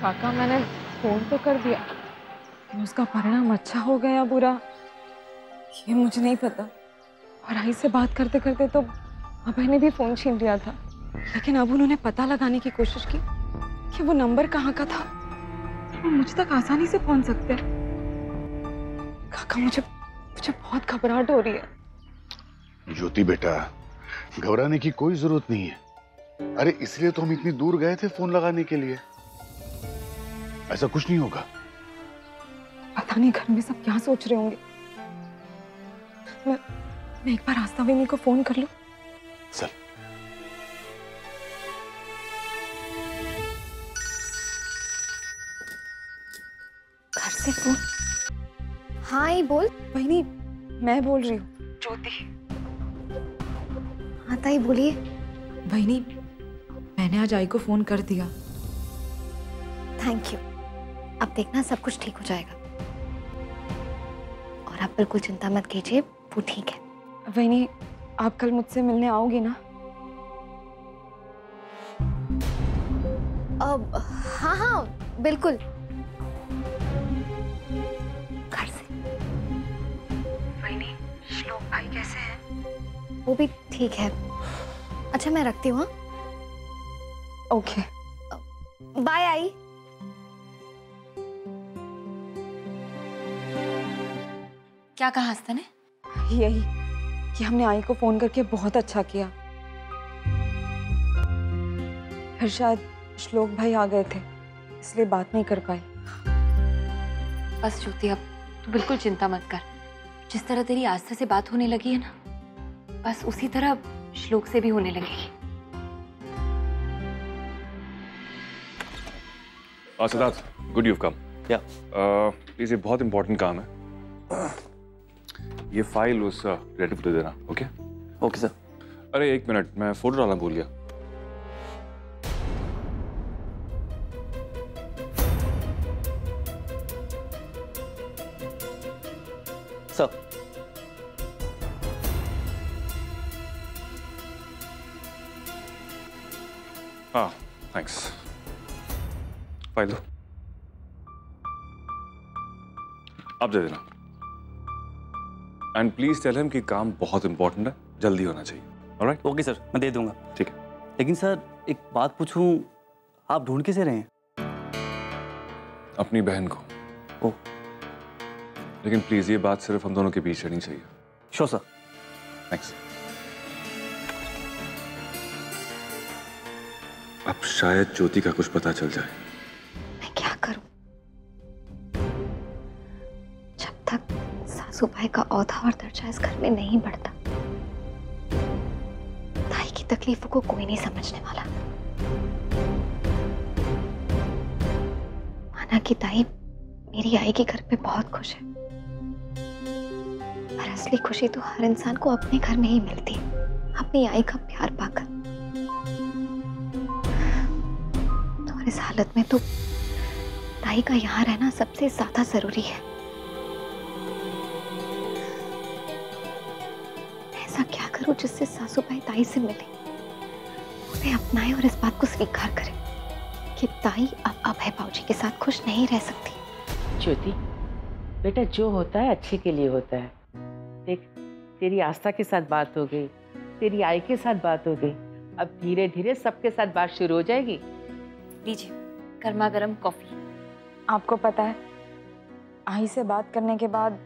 काका मैंने फोन तो कर दिया, उसका परिणाम अच्छा हो गया बुरा ये मुझे नहीं पता। और आई से बात करते करते तो अभय ने भी फोन छीन लिया था, लेकिन अब उन्होंने पता लगाने की कोशिश की कि वो नंबर कहाँ का था। वो मुझ तक आसानी से पहुंच सकते हैं। काका मुझे मुझे बहुत घबराहट हो रही है। ज्योति बेटा, घबराने की कोई जरूरत नहीं है। अरे इसलिए तो हम इतनी दूर गए थे फोन लगाने के लिए। ऐसा कुछ नहीं होगा। पता नहीं घर में सब क्या सोच रहे होंगे। मैं एक बार आस्था को फोन कर लूं। चल। घर से फोन। हाँ ही बोल। बहनी मैं बोल रही हूँ, ज्योति। हाँ ताई बोलिए। बहनी मैंने आज आई को फोन कर दिया। Thank you. अब देखना सब कुछ ठीक हो जाएगा और आप बिल्कुल चिंता मत कीजिए, वो ठीक है। बहनी आप कल मुझसे मिलने आओगी ना? अब हाँ हाँ बिल्कुल। घर से। बहनी श्लोक भाई कैसे हैं? वो भी ठीक है। अच्छा मैं रखती हूँ। हाँ ओके बाय। आई क्या कहा आस्था ने? यही कि हमने आई को फोन करके बहुत अच्छा किया। फिर शायद श्लोक भाई आ गए थे इसलिए बात नहीं कर पाई। बस ज्योति अब तू बिल्कुल चिंता मत कर। जिस तरह तेरी आस्था से बात होने लगी है ना, बस उसी तरह श्लोक से भी होने लगेगी। Siddharth, good you come. Please, ये बहुत इंपॉर्टेंट काम है। ये फाइल उस रिलेटिव को दे देना। Okay okay sir. अरे एक मिनट, मैं फोटो डालना भूल गया। सर हाँ थैंक्स। फाइल दो, अब दे देना। एंड प्लीज टेल हिम कि काम बहुत इंपॉर्टेंट है, जल्दी होना चाहिए। ऑलराइट? ओके सर, मैं दे दूंगा। ठीक है। लेकिन सर एक बात पूछूं, आप ढूंढ किसे रहे हैं? अपनी बहन को। ओह लेकिन प्लीज ये बात सिर्फ हम दोनों के बीच रहनी चाहिए। Sure sir. थैंक्स। अब शायद ज्योति का कुछ पता चल जाए। मैं क्या करूं? जब तक सासू भाई का औधा और दर्जा इस घर में नहीं बढ़ता, ताई की तकलीफों को कोई नहीं समझने वाला। माना कि ताई मेरी आई के घर पे बहुत खुश है, पर असली खुशी तो हर इंसान को अपने घर में ही मिलती है, अपनी आई का प्यार पाकर। तो इस हालत में तो ताई का यहाँ रहना सबसे ज्यादा जरूरी है। ऐसा क्या करूं जिससे सासू भाई ताई से मिले, उन्हें अपनाए और इस बात को स्वीकार करें कि ताई अब अभय बाबूजी के साथ खुश नहीं रह सकती। ज्योति बेटा, जो होता है अच्छे के लिए होता है। देख, तेरी आस्था के साथ बात हो गई, तेरी आई के साथ बात हो गई, अब धीरे धीरे सबके साथ बात शुरू हो जाएगी। लीजिए गर्मा गर्म कॉफी। आपको पता है, आई से बात करने के बाद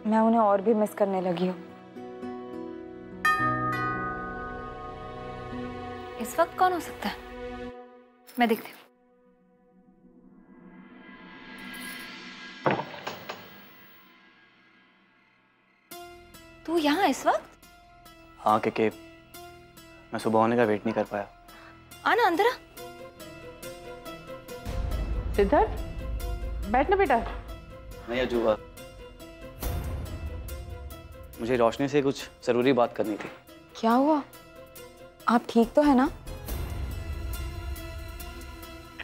मैं उन्हें और भी मिस करने लगी हूँ। इस वक्त कौन हो सकता है? मैं देखती हूँ। तू यहाँ इस वक्त? हाँ के मैं सुबह आने का वेट नहीं कर पाया। आना अंदर आ। सिद्धार्थ बैठना बेटा। नहीं अजूबा, मुझे रोशनी से कुछ जरूरी बात करनी थी। क्या हुआ? आप ठीक तो है ना?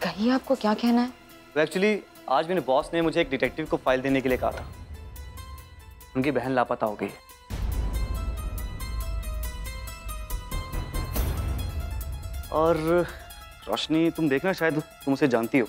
कहिए आपको क्या कहना है। तो एक्चुअली आज मेरे बॉस ने मुझे एक डिटेक्टिव को फाइल देने के लिए कहा था। उनकी बहन लापता हो गई। और रोशनी, तुम देखना, शायद तुम उसे जानती हो।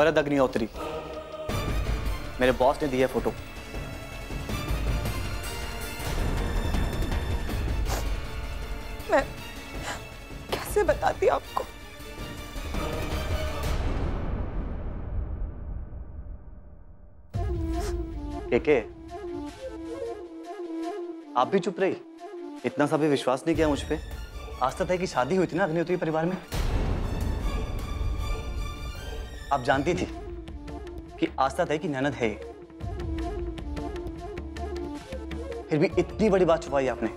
वरद अग्निहोत्री, मेरे बॉस ने दी है फोटो। मैं कैसे बताती आपको? के आप भी चुप रही? इतना सा भी विश्वास नहीं किया मुझ पे? आस्था ताई की शादी हुई थी ना अग्निहोत्री परिवार में। आप जानती थी कि आस्था ताई की ननद है, फिर भी इतनी बड़ी बात छुपाई आपने।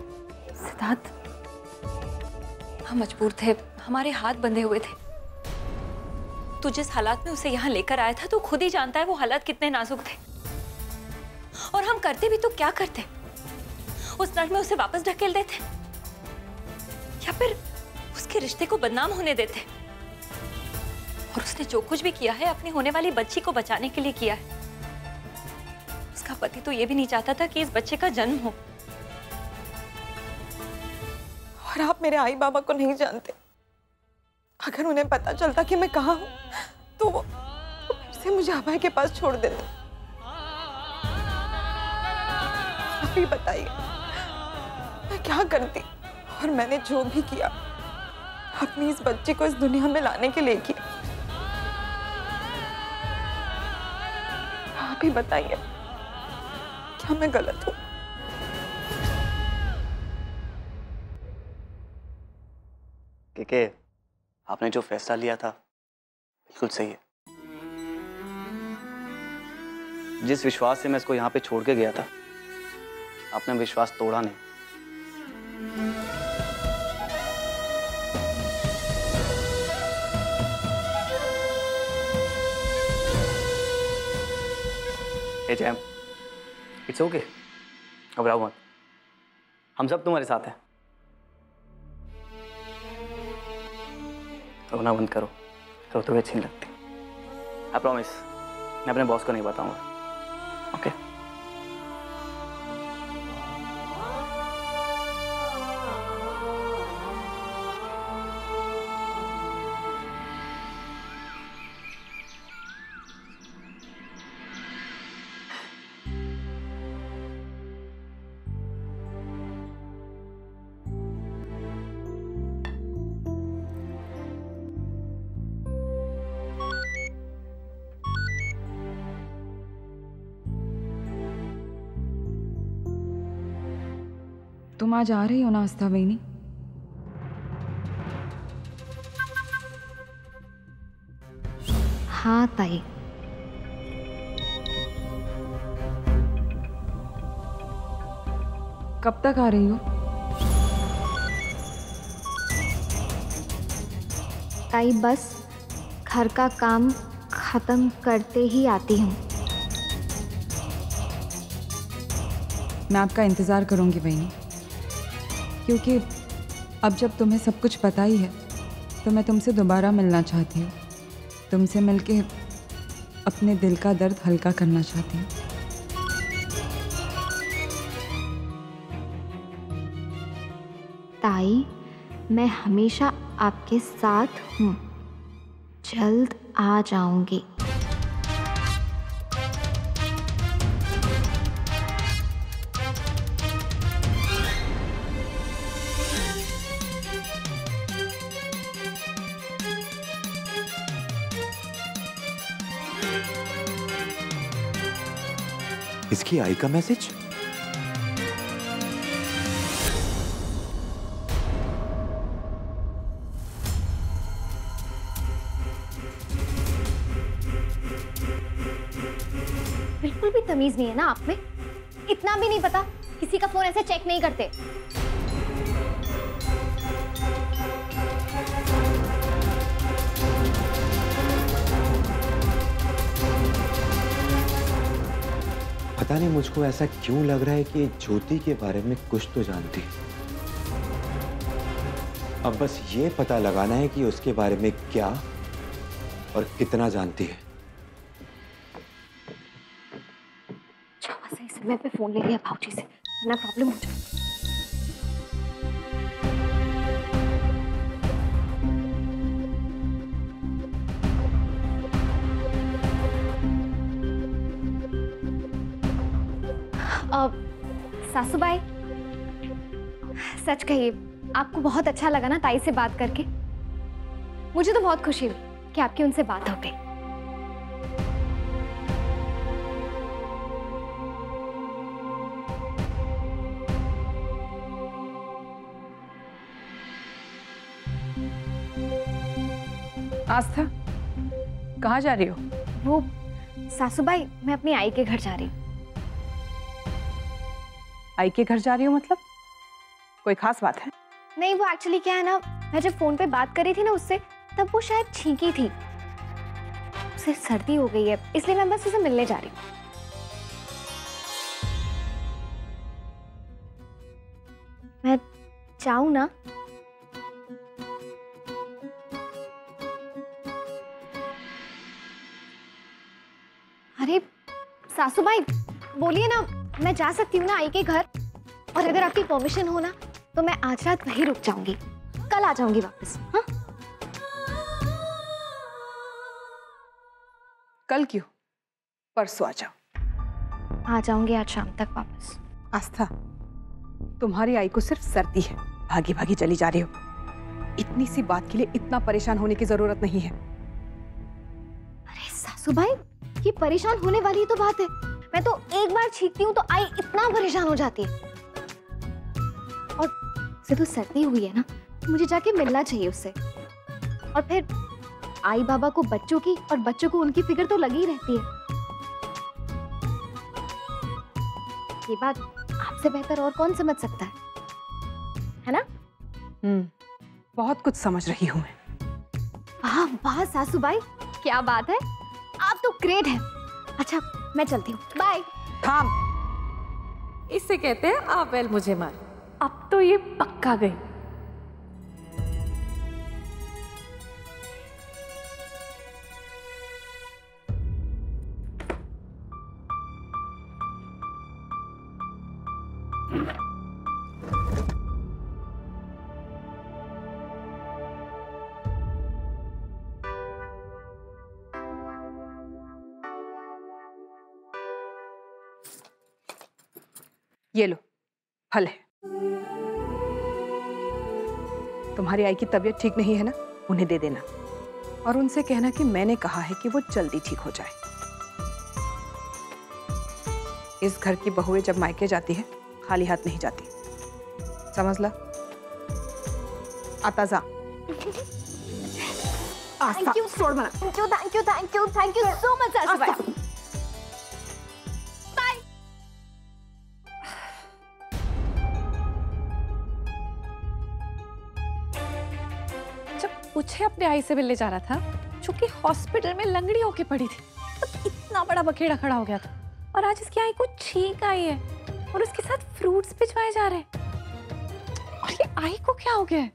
सिद्धार्थ, हम मजबूर थे, हमारे हाथ बंधे हुए थे। तू जिस हालात में उसे यहाँ लेकर आया था, तो खुद ही जानता है वो हालात कितने नाजुक थे। और हम करते भी तो क्या करते? उस नर में उसे वापस ढकेल देते, या फिर उसके रिश्ते को बदनाम होने देते। और उसने जो कुछ भी किया है अपनी होने वाली बच्ची को बचाने के लिए किया है। उसका पति तो ये भी नहीं चाहता था कि इस बच्चे का जन्म हो। और आप मेरे आई बाबा को नहीं जानते। अगर उन्हें पता चलता कि मैं कहाँ हूँ तो वो फिर से मुझे अभय के पास छोड़ देते। आप ही बताइए मैं क्या करती? और मैंने जो भी किया अपनी इस बच्चे को इस दुनिया में लाने के लिए किया। आप ही बताइए क्या मैं गलत हूँ? के आपने जो फैसला लिया था बिल्कुल सही है। जिस विश्वास से मैं इसको यहाँ पे छोड़ के गया था, आपने विश्वास तोड़ा नहीं। हे जैम, इट्स ओके, घबराओ मत, हम सब तुम्हारे साथ हैं। रोना बंद करो, रोते हुए अच्छी नहीं लगती। आई प्रॉमिस, मैं अपने बॉस को नहीं बताऊंगा। ओके? तुम आज आ रही हो ना आस्था बहनी? हाँ ताई। कब तक आ रही हो? ताई बस घर का काम खत्म करते ही आती हूँ। मैं आपका इंतज़ार करूंगी बहनी, क्योंकि अब जब तुम्हें सब कुछ पता ही है तो मैं तुमसे दोबारा मिलना चाहती हूँ। तुमसे मिलके अपने दिल का दर्द हल्का करना चाहती हूँ। ताई, मैं हमेशा आपके साथ हूँ, जल्द आ जाऊंगी। इसकी आई का मैसेज? बिल्कुल भी तमीज नहीं है ना आप में? इतना भी नहीं पता किसी का फोन ऐसे चेक नहीं करते। पता नहीं मुझको ऐसा क्यों लग रहा है कि ज्योति के बारे में कुछ तो जानती है। अब बस ये पता लगाना है कि उसके बारे में क्या और कितना जानती है। सही समय पे फोन ले लिया भाऊजी से, वरना प्रॉब्लम हो जाए। सासूबाई, सच कहिए, आपको बहुत अच्छा लगा ना ताई से बात करके? मुझे तो बहुत खुशी हुई कि आपकी उनसे बात हो गई। आस्था, कहाँ जा रही हो? वो सासूबाई, मैं अपनी आई के घर जा रही हूँ। आई के घर जा रही हो मतलब? कोई खास बात है? नहीं, वो एक्चुअली क्या है ना, मैं जब फोन पे बात कर रही थी ना उससे, तब वो शायद छींकी थी, उसे सर्दी हो गई है, इसलिए मैं बस उसे मिलने जा रही हूँ। मैं जाऊँ ना? अरे सासूबाई, बोलिए ना, मैं जा सकती हूँ ना आई के घर? और अगर आपकी परमिशन हो ना, तो मैं आज रात वहीं रुक जाऊंगी, कल आ जाऊंगी वापस। हाँ? कल क्यों? परसों आ जाओ। आ जाऊंगी आज शाम तक वापस। आस्था, तुम्हारी आई को सिर्फ सर्दी है, भागी भागी चली जा रही हो। इतनी सी बात के लिए इतना परेशान होने की जरूरत नहीं है। अरे सासूबाई, ये परेशान होने वाली ही तो बात है। मैं तो एक बार छींकती हूँ तो आई इतना परेशान हो जाती है। और उसे तो सर्दी हुई है ना, तो मुझे जाके मिलना चाहिए उससे। और फिर आई बाबा को बच्चों की और बच्चों को उनकी फिक्र तो लगी रहती है। ये बात आपसे बेहतर और कौन समझ सकता है ना? बहुत कुछ समझ रही हूँ मैं। वाह वाह सासूबाई, क्या बात है, आप तो ग्रेट हैं। अच्छा, मैं चलती हूँ, बाय। थाम। इससे कहते हैं आप वेल मुझे मार। अब तो ये पक्का गई। ये लो, फल है। तुम्हारी आई की तबीयत ठीक नहीं है ना, उन्हें दे देना और उनसे कहना कि मैंने कहा है कि वो जल्दी ठीक हो जाए। इस घर की बहुएं जब मायके जाती है, खाली हाथ नहीं जाती, समझ ला। आता जा। Thank you so much, thank you thank you thank you thank you so much सासूबाई। मुझे अपने आई से मिलने जाना था, जो कि हॉस्पिटल में लंगड़ी होके पड़ी थी, तब इतना बड़ा बखेड़ा खड़ा हो गया था। और आज इसकी आई को छींक आई है और उसके साथ फ्रूट्स भिजवाए जा रहे हैं। और ये आई को क्या हो गया है?